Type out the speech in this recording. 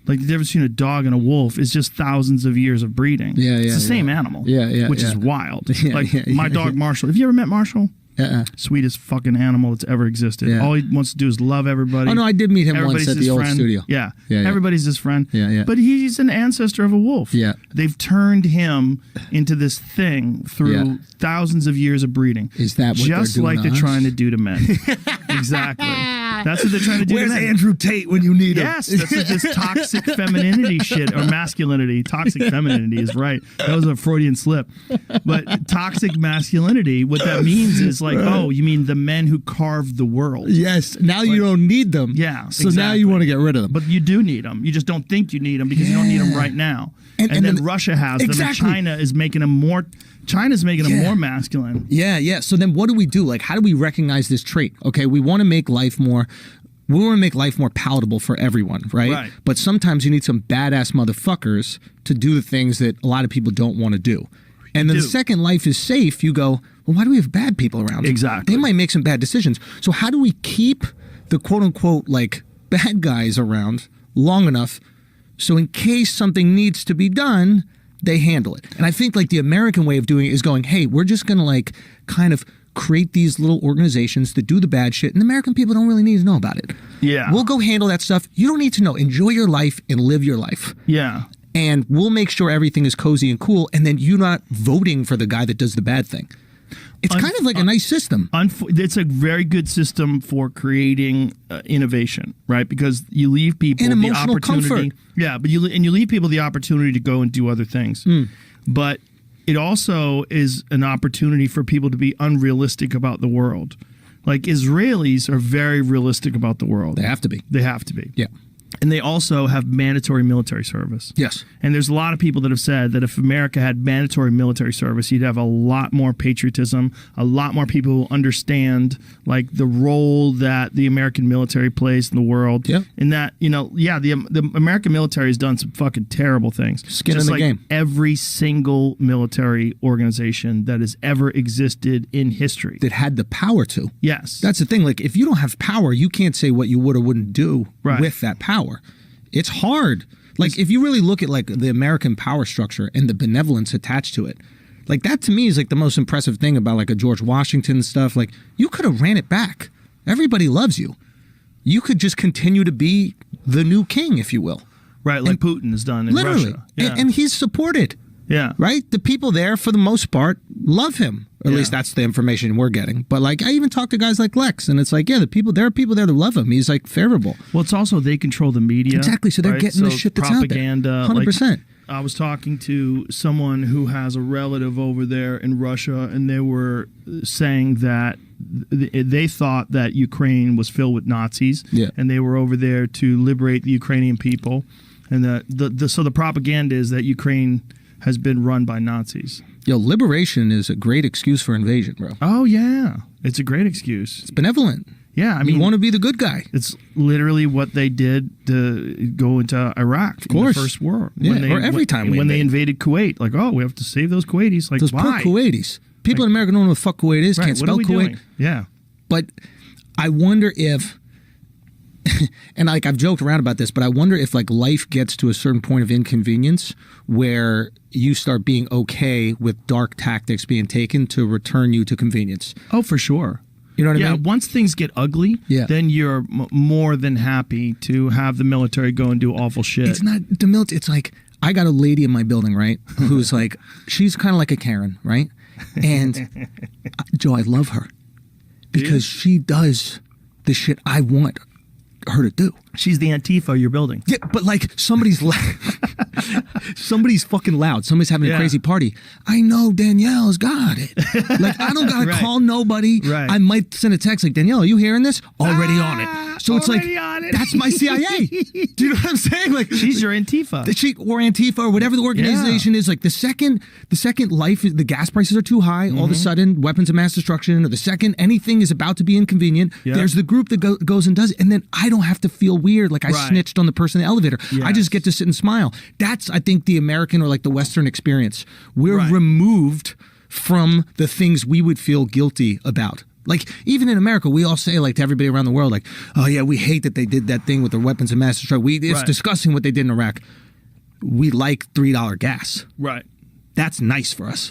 Like the difference between a dog and a wolf is just thousands of years of breeding. It's the same animal. Which is wild. My dog Marshall. Have you ever met Marshall? Sweetest fucking animal that's ever existed. All he wants to do is love everybody. Oh no, I did meet him once at the old studio. Everybody's his friend. But he's an ancestor of a wolf. They've turned him into this thing through thousands of years of breeding. Is that what just they're doing like they're trying to do to men? Exactly. That's what they're trying to do. Where's to men. Andrew Tate when you need him? Yes, that's like this toxic femininity shit, or masculinity. Toxic femininity is right. That was a Freudian slip. But toxic masculinity, what that means is like, oh, you mean the men who carved the world. Yes, now you don't need them. So now you want to get rid of them. But you do need them. You just don't think you need them because you don't need them right now. And then Russia has them, and China is making them more... China's making them more masculine. So then what do we do? Like, how do we recognize this trait? Okay, we want to make life more palatable for everyone, right? But sometimes you need some badass motherfuckers to do the things that a lot of people don't want to do. And then the second life is safe, you go, well, why do we have bad people around? Exactly. They might make some bad decisions. So how do we keep the quote-unquote, like, bad guys around long enough so in case something needs to be done, they handle it? And I think like the American way of doing it is going, hey, we're just going to like kind of create these little organizations that do the bad shit, and the American people don't really need to know about it. We'll go handle that stuff. You don't need to know. Enjoy your life and live your life. And we'll make sure everything is cozy and cool, and then you're not voting for the guy that does the bad thing. It's kind of like a nice system. It's a very good system for creating innovation, right? Because you leave people and the opportunity. Comfort. But you leave people the opportunity to go and do other things. But it also is an opportunity for people to be unrealistic about the world. Like Israelis are very realistic about the world. They have to be. They have to be. Yeah. And they also have mandatory military service. Yes. And there's a lot of people that have said that if America had mandatory military service, you'd have a lot more patriotism, a lot more people who understand like the role that the American military plays in the world. And that, the American military has done some fucking terrible things. Skin in the game. Every single military organization that has ever existed in history. That had the power to. Yes. That's the thing. Like, if you don't have power, you can't say what you would or wouldn't do with that power. It's hard. Like, if you really look at like the American power structure and the benevolence attached to it, like that to me is like the most impressive thing about like a George Washington stuff. Like, you could have ran it back. Everybody loves you. You could just continue to be the new king, if you will. Right, like Putin has done in Russia. And he's supported. Right? The people there, for the most part, love him. Or at least that's the information we're getting. But like, I even talk to guys like Lex, and it's like, there are people there that love him. He's like favorable. Well, it's also they control the media. Exactly. So they're getting the shit that's propaganda, out there. 100%. Like, I was talking to someone who has a relative over there in Russia, and they were saying that they thought that Ukraine was filled with Nazis, and they were over there to liberate the Ukrainian people. And so the propaganda is that Ukraine has been run by Nazis. Yo, liberation is a great excuse for invasion, bro. Oh, yeah. It's a great excuse. It's benevolent. Yeah, I mean, you want to be the good guy. It's literally what they did to go into Iraq in the First War. Or every time when they invaded Kuwait. Like, oh, we have to save those Kuwaitis. Like, those why? poor Kuwaitis. People in America don't know what the fuck Kuwait is. Can't spell Kuwait. Doing? Yeah. But I wonder if... and like I've joked around about this, but I wonder if like life gets to a certain point of inconvenience where you start being okay with dark tactics being taken to return you to convenience. Oh, for sure. You know what I mean? Yeah, once things get ugly, then you're more than happy to have the military go and do awful shit. It's not the military. It's like, I got a lady in my building, right, who's like, she's kind of like a Karen, right? And Joe, I love her because she does the shit I want her to do. She's the Antifa of your building. Yeah, but like somebody's somebody's fucking loud. Somebody's having a crazy party. I know Danielle's got it. Like, I don't gotta call nobody. I might send a text like, Danielle, are you hearing this? Already on it. So it's like, that's my CIA. Do you know what I'm saying? Like, she's your Antifa. Or Antifa or whatever the organization is. Like the second life is, the gas prices are too high, all of a sudden weapons of mass destruction, or the second anything is about to be inconvenient, there's the group that goes and does it, and then I don't have to feel weird like I snitched on the person in the elevator. I just get to sit and smile. That's, I think, the American or like the Western experience. We're removed from the things we would feel guilty about. Like, even in America, we all say, like, to everybody around the world, like, oh, yeah, we hate that they did that thing with their weapons of mass destruction. It's disgusting what they did in Iraq. We like $3 gas. Right. That's nice for us.